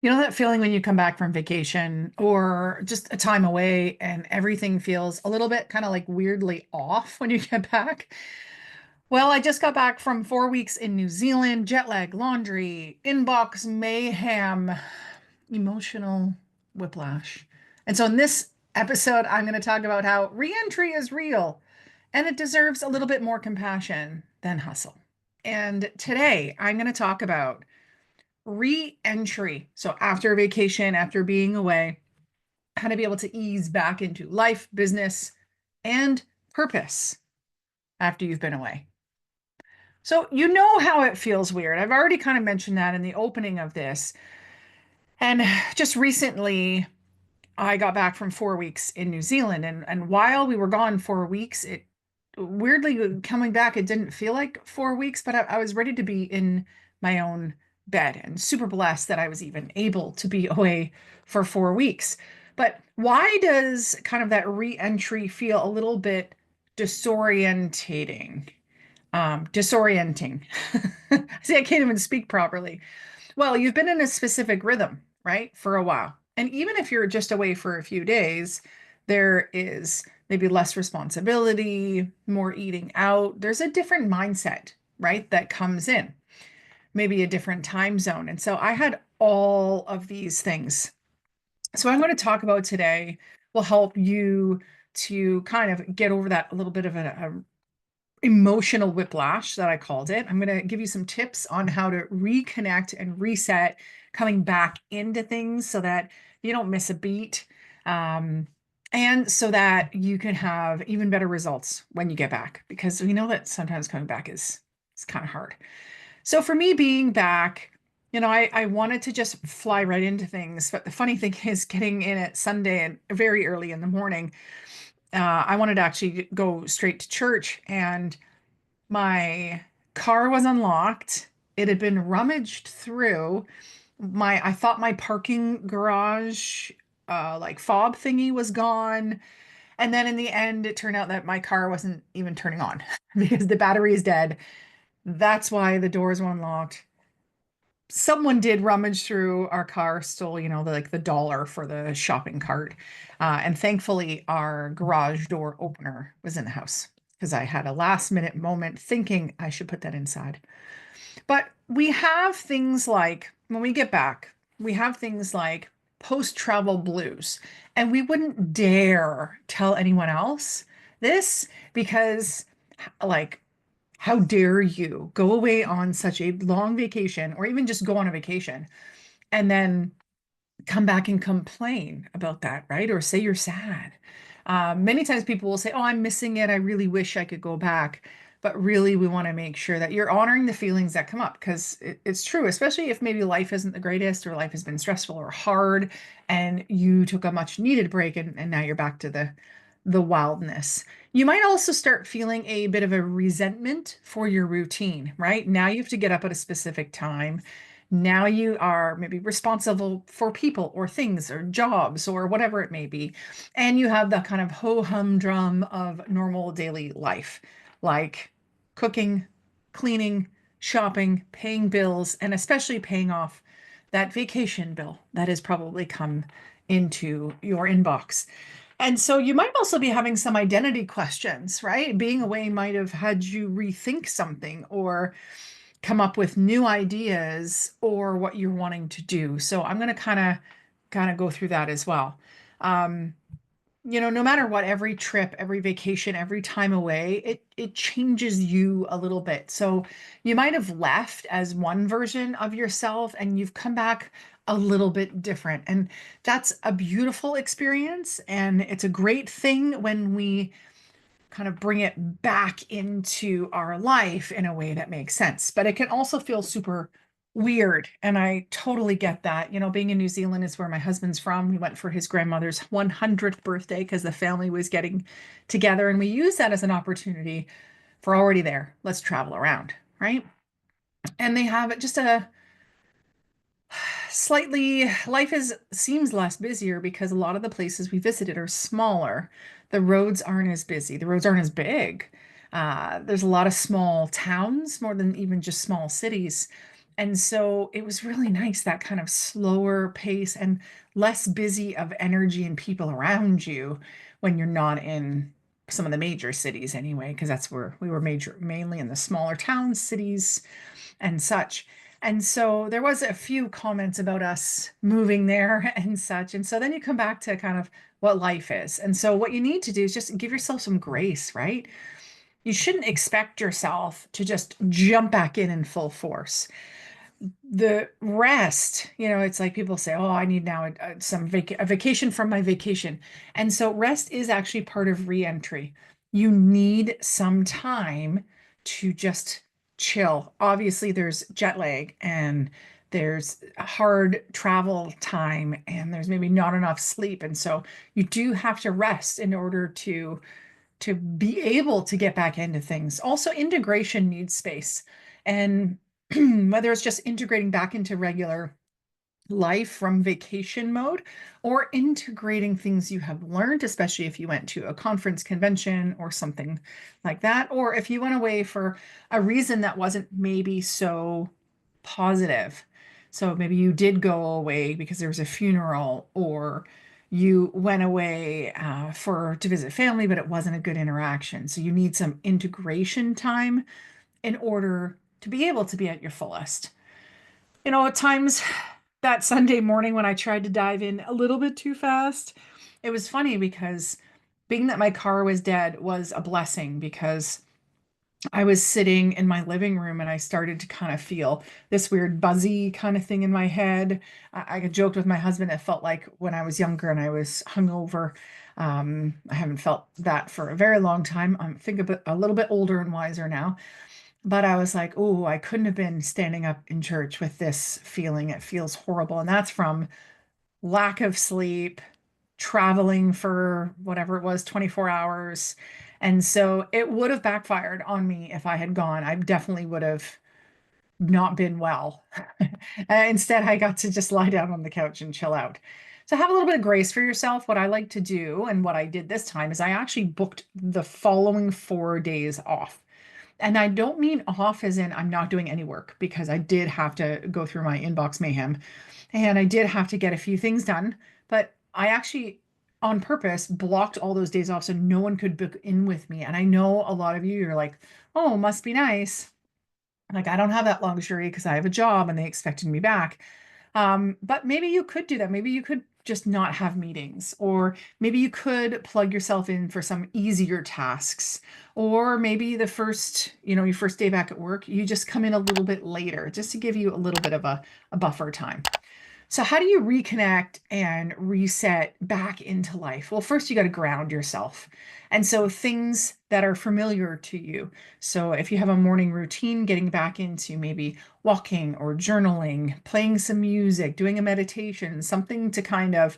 You know that feeling when you come back from vacation or just a time away and everything feels a little bit kind of like weirdly off when you get back? Well, I just got back from 4 weeks in New Zealand, jet lag, laundry, inbox mayhem, emotional whiplash. And so in this episode, I'm going to talk about how reentry is real and it deserves a little bit more compassion than hustle. And today, I'm going to talk about re-entry. So after a vacation, after being away, how to be able to ease back into life, business, and purpose after you've been away. So you know how it feels weird. I've already kind of mentioned that in the opening of this. And just recently, I got back from 4 weeks in New Zealand. And while we were gone 4 weeks, it weirdly coming back, it didn't feel like 4 weeks, but I was ready to be in my own bed and super blessed that I was even able to be away for 4 weeks. But why does kind of that re-entry feel a little bit disorientating? Disorienting. See, I can't even speak properly. Well, you've been in a specific rhythm, right, for a while. And even if you're just away for a few days, there is maybe less responsibility, more eating out. There's a different mindset, right, that comes in, maybe a different time zone. And so I had all of these things. So I'm going to talk about today will help you to kind of get over that a little bit of a emotional whiplash that I called it. I'm going to give you some tips on how to reconnect and reset coming back into things so that you don't miss a beat. And so that you can have even better results when you get back, because we know that sometimes coming back is kind of hard. So for me being back, I wanted to just fly right into things. But the funny thing is getting in at Sunday and very early in the morning, I wanted to actually go straight to church, and my car was unlocked. It had been rummaged through. I thought my parking garage like fob thingy was gone. And then in the end, it turned out that my car wasn't even turning on because the battery is dead. That's why the doors were unlocked. Someone did rummage through our car, stole, like the dollar for the shopping cart. And thankfully, our garage door opener was in the house because I had a last minute moment thinking I should put that inside. But we have things like, when we get back, we have things like post-travel blues. And we wouldn't dare tell anyone else this because, like, how dare you go away on such a long vacation or even just go on a vacation and then come back and complain about that, right? Or say you're sad. Many times people will say, "Oh, I'm missing it. I really wish I could go back." But really, we want to make sure that you're honoring the feelings that come up because it's true, especially if maybe life isn't the greatest or life has been stressful or hard and you took a much needed break and now you're back to the wildness. You might also start feeling a bit of a resentment for your routine, right? Now you have to get up at a specific time. Now you are maybe responsible for people or things or jobs or whatever it may be. And you have the kind of ho-hum-drum of normal daily life, like cooking, cleaning, shopping, paying bills, and especially paying off that vacation bill that has probably come into your inbox. And so you might also be having some identity questions, right? Being away might have had you rethink something or come up with new ideas or what you're wanting to do. So I'm going to kind of go through that as well. Um, no matter what, every trip, every vacation, every time away, it changes you a little bit. So you might have left as one version of yourself and you've come back a little bit different. And that's a beautiful experience. And it's a great thing when we kind of bring it back into our life in a way that makes sense. But it can also feel super weird. And I totally get that. Being in New Zealand is where my husband's from. We went for his grandmother's 100th birthday because the family was getting together. And we used that as an opportunity for already there. Let's travel around, right? And they have just a slightly, life is seems less busier because a lot of the places we visited are smaller. The roads aren't as busy. The roads aren't as big. There's a lot of small towns, more than even just small cities. And so it was really nice, that kind of slower pace and less busy of energy and people around you when you're not in some of the major cities anyway, because that's where we were mainly in the smaller towns, cities, and such. And so there was a few comments about us moving there and such. And so then you come back to kind of what life is. And so what you need to do is just give yourself some grace, right? You shouldn't expect yourself to just jump back in full force. The rest, it's like people say, oh, I need now a vacation from my vacation. And so rest is actually part of reentry. You need some time to just chill. Obviously, there's jet lag and there's hard travel time and there's maybe not enough sleep. And so you do have to rest in order to be able to get back into things. Also, integration needs space. And whether it's just integrating back into regular life from vacation mode or integrating things you have learned, especially if you went to a conference, convention, or something like that, or if you went away for a reason that wasn't maybe so positive. So maybe you did go away because there was a funeral, or you went away for to visit family, but it wasn't a good interaction. So you need some integration time in order to be able to be at your fullest. At times that Sunday morning when I tried to dive in a little bit too fast, it was funny because being that my car was dead was a blessing because I was sitting in my living room and I started to kind of feel this weird buzzy kind of thing in my head. I joked with my husband, it felt like when I was younger and I was hungover. I haven't felt that for a very long time. I'm think a little bit older and wiser now. But I was like, oh, I couldn't have been standing up in church with this feeling. It feels horrible. And that's from lack of sleep, traveling for whatever it was, 24 hours. And so it would have backfired on me if I had gone. I definitely would have not been well. Instead, I got to just lie down on the couch and chill out. So have a little bit of grace for yourself. What I like to do, and what I did this time, is I actually booked the following 4 days off. And I don't mean off as in I'm not doing any work, because I did have to go through my inbox mayhem and I did have to get a few things done. But I actually, on purpose, blocked all those days off so no one could book in with me. And I know a lot of you, you're like, oh, must be nice. Like, I don't have that luxury because I have a job and they expected me back. But maybe you could do that. Maybe you could just not have meetings, or maybe you could plug yourself in for some easier tasks, or maybe the first, your first day back at work, you just come in a little bit later just to give you a little bit of a buffer time. So, how do you reconnect and reset back into life? Well, first, you got to ground yourself. And so, things that are familiar to you. So, if you have a morning routine, getting back into maybe walking or journaling, playing some music, doing a meditation, something to kind of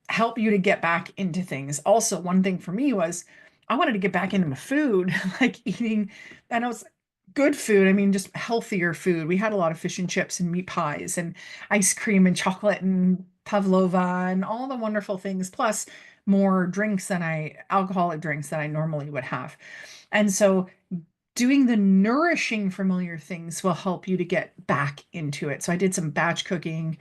help you to get back into things. Also, one thing for me was I wanted to get back into my food, like eating, I know it's good food. I mean, just healthier food. We had a lot of fish and chips and meat pies and ice cream and chocolate and pavlova and all the wonderful things, plus more alcoholic drinks than I normally would have. And so doing the nourishing familiar things will help you to get back into it. So I did some batch cooking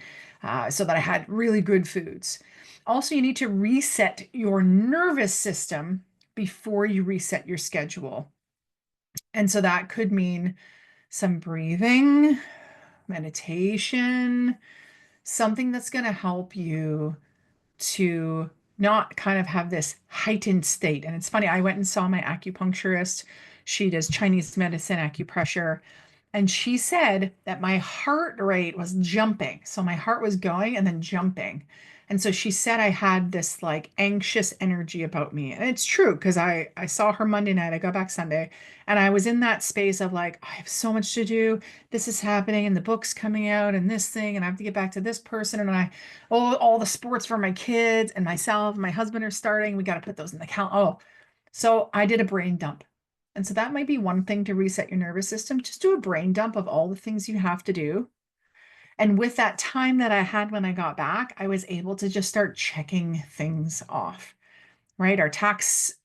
so that I had really good foods. Also, you need to reset your nervous system before you reset your schedule. And so that could mean some breathing, meditation, something that's going to help you to not kind of have this heightened state. And it's funny, I went and saw my acupuncturist. She does Chinese medicine, acupressure. And she said that my heart rate was jumping. So my heart was going and then jumping. And so she said I had this like anxious energy about me. And it's true because I saw her Monday night. I got back Sunday and I was in that space of like, I have so much to do. This is happening and the book's coming out and this thing, and I have to get back to this person. And all the sports for my kids and myself, my husband are starting. We got to put those in the calendar. Oh, so I did a brain dump. And so that might be one thing to reset your nervous system. Just do a brain dump of all the things you have to do. And with that time that I had when I got back, I was able to just start checking things off, right? Our tax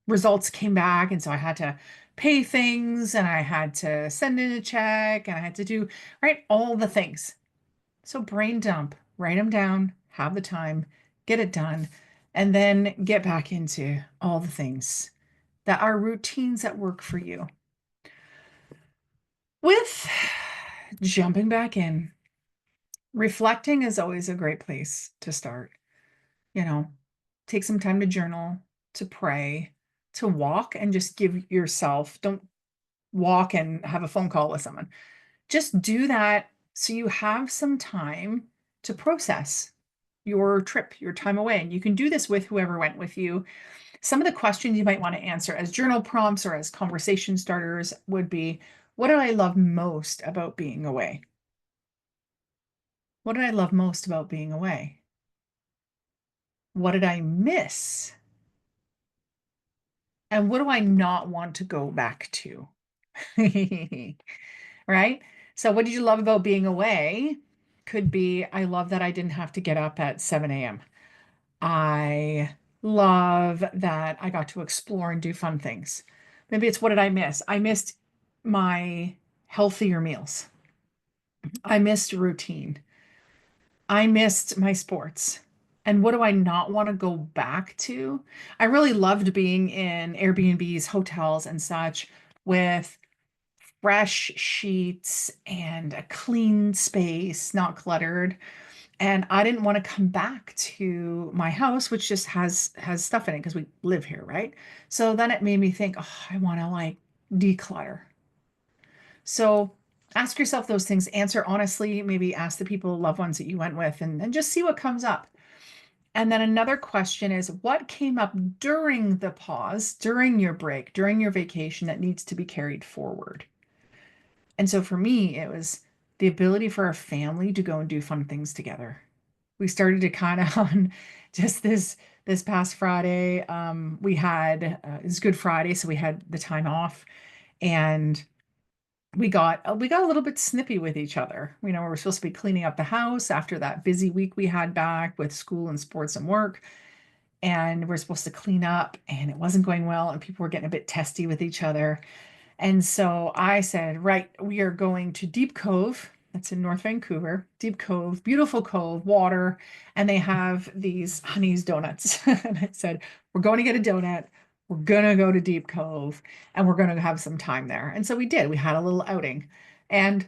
results came back. And so I had to pay things and I had to send in a check and I had to do, right, all the things. So brain dump, write them down, have the time, get it done, and then get back into all the things that are routines that work for you. With jumping back in, reflecting is always a great place to start. You know, take some time to journal, to pray, to walk, and just give yourself, don't walk and have a phone call with someone. Just do that so you have some time to process your trip, your time away. And you can do this with whoever went with you. Some of the questions you might want to answer as journal prompts or as conversation starters would be, what did I love most about being away? What did I love most about being away? What did I miss? And what do I not want to go back to? Right? So, what did you love about being away? Could be, I love that I didn't have to get up at 7 a.m. I love that I got to explore and do fun things. Maybe it's what did I miss? I missed my healthier meals. I missed routine. I missed my sports. And what do I not want to go back to? I really loved being in Airbnbs, hotels, and such with fresh sheets and a clean space, not cluttered. And I didn't want to come back to my house, which just has stuff in it because we live here, right? So then it made me think, oh, I want to like declutter. So ask yourself those things, answer honestly, maybe ask the people, loved ones that you went with, and just see what comes up. And then another question is what came up during the pause, during your break, during your vacation that needs to be carried forward? And so for me, it was the ability for our family to go and do fun things together. We started to kind of on just this past Friday. We had it's Good Friday, so we had the time off, and we got a little bit snippy with each other. You know, we were supposed to be cleaning up the house after that busy week we had back with school and sports and work, and we're supposed to clean up, and it wasn't going well, and people were getting a bit testy with each other. And so I said, right, we are going to Deep Cove. That's in North Vancouver. Deep Cove, beautiful cove, water, and they have these Honey's donuts. And I said, we're going to get a donut. We're going to go to Deep Cove and we're going to have some time there. And so we did. We had a little outing. And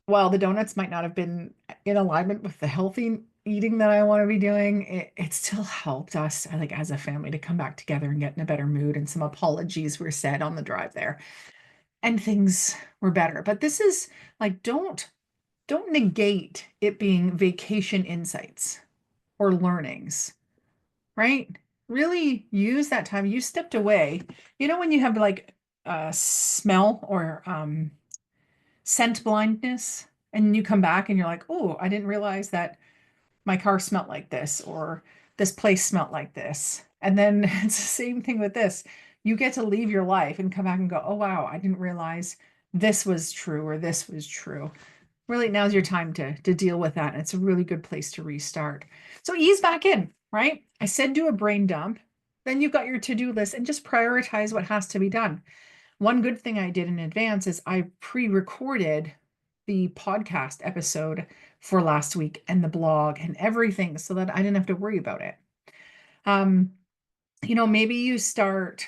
while the donuts might not have been in alignment with the healthy eating that I want to be doing, it still helped us, like as a family, to come back together and get in a better mood. And some apologies were said on the drive there and things were better. But this is like don't negate it being vacation insights or learnings, right? Really use that time. You stepped away. You know when you have like smell or scent blindness and you come back and you're like, "Oh, I didn't realize that my car smelled like this or this place smelled like this." And then it's the same thing with this. You get to leave your life and come back and go, oh, wow, I didn't realize this was true or this was true. Really, now's your time to deal with that. And it's a really good place to restart. So ease back in, right? I said do a brain dump. Then you've got your to-do list and just prioritize what has to be done. One good thing I did in advance is I pre-recorded the podcast episode for last week and the blog and everything so that I didn't have to worry about it. Um, maybe you start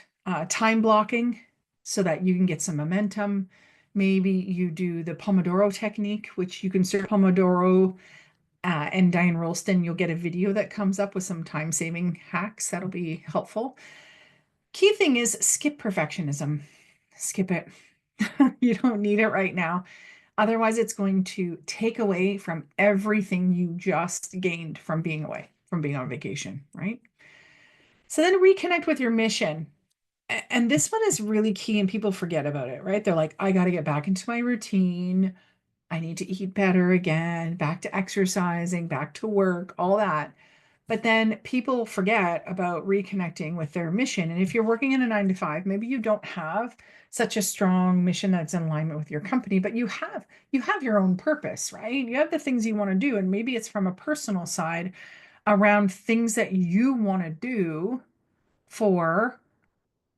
time blocking so that you can get some momentum. Maybe you do the Pomodoro technique, which you can search Pomodoro and Diane Rolston. You'll get a video that comes up with some time saving hacks that'll be helpful. Key thing is skip perfectionism. Skip it. You don't need it right now. Otherwise, it's going to take away from everything you just gained from being away, from being on vacation, right? So then reconnect with your mission. And this one is really key and people forget about it, right? They're like, I got to get back into my routine. I need to eat better again, back to exercising, back to work, all that. But then people forget about reconnecting with their mission. And if you're working in a 9 to 5, maybe you don't have such a strong mission that's in alignment with your company, but you have your own purpose, right? You have the things you want to do. And maybe it's from a personal side around things that you want to do for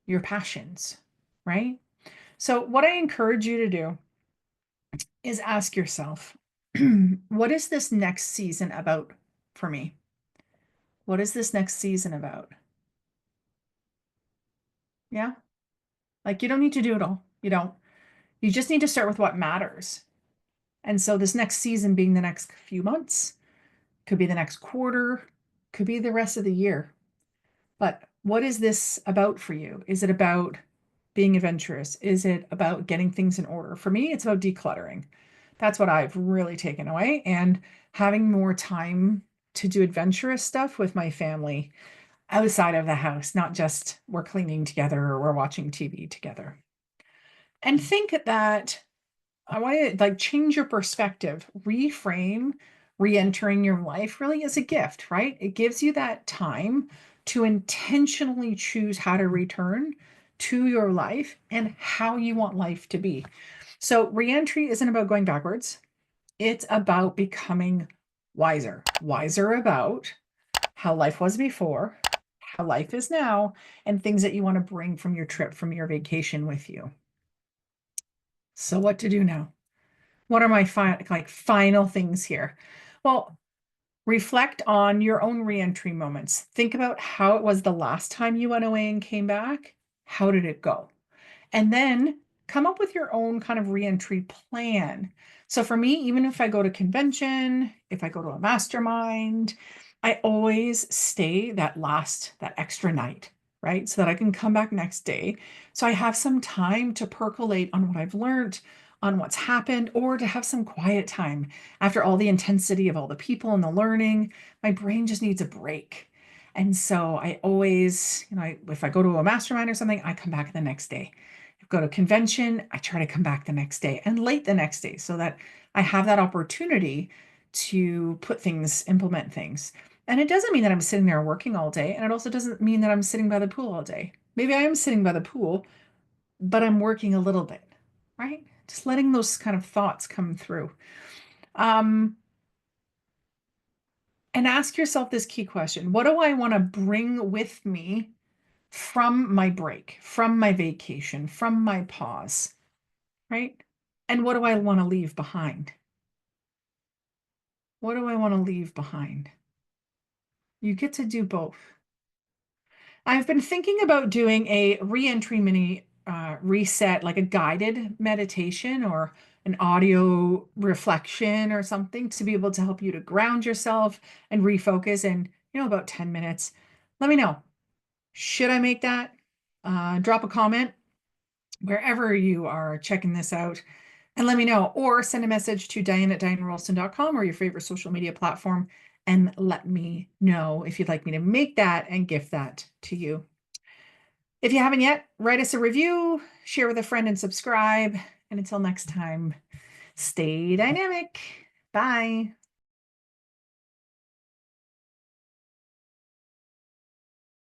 your passions. right? So, what I encourage you to do is ask yourself, what is this next season about for me? What is this next season about? Yeah. Like you don't need to do it all. You don't. You just need to start with what matters. And so this next season being the next few months, could be the next quarter, could be the rest of the year. But what is this about for you? Is it about being adventurous? Is it about getting things in order? For me, it's about decluttering. That's what I've really taken away and having more time to do adventurous stuff with my family outside of the house, not just we're cleaning together or we're watching TV together. And think that I want to like change your perspective, reframe re-entering your life really as a gift, right? It gives you that time to intentionally choose how to return to your life and how you want life to be. So re-entry isn't about going backwards. It's about becoming wiser, wiser about how life was before, how life is now, and things that you want to bring from your trip, from your vacation with you. So what to do now? What are my final things here? Well, reflect on your own reentry moments. Think about how it was the last time you went away and came back. How did it go? And then come up with your own kind of reentry plan. So for me, even if I go to convention, if I go to a mastermind, I always stay that extra night, right? So that I can come back next day. So I have some time to percolate on what I've learned, on what's happened, or to have some quiet time after all the intensity of all the people and the learning. My brain just needs a break. And so I always, if I go to a mastermind or something, I come back the next day. Go to convention, I try to come back the next day and late the next day so that I have that opportunity to implement things. And it doesn't mean that I'm sitting there working all day. And it also doesn't mean that I'm sitting by the pool all day. Maybe I am sitting by the pool, but I'm working a little bit, right? Just letting those kind of thoughts come through. Um, and ask yourself this key question. What do I want to bring with me from my break, from my vacation, from my pause? Right? And what do I want to leave behind? What do I want to leave behind? You get to do both. I've been thinking about doing a reentry mini reset, like a guided meditation or an audio reflection or something to be able to help you to ground yourself and refocus in, about 10 minutes. Let me know. Should I make that? Drop a comment wherever you are checking this out. And let me know, or send a message to Diane at DianeRolston.com or your favorite social media platform and let me know if you'd like me to make that and gift that to you. If you haven't yet, write us a review, share with a friend, and subscribe. And until next time, stay dynamic. Bye.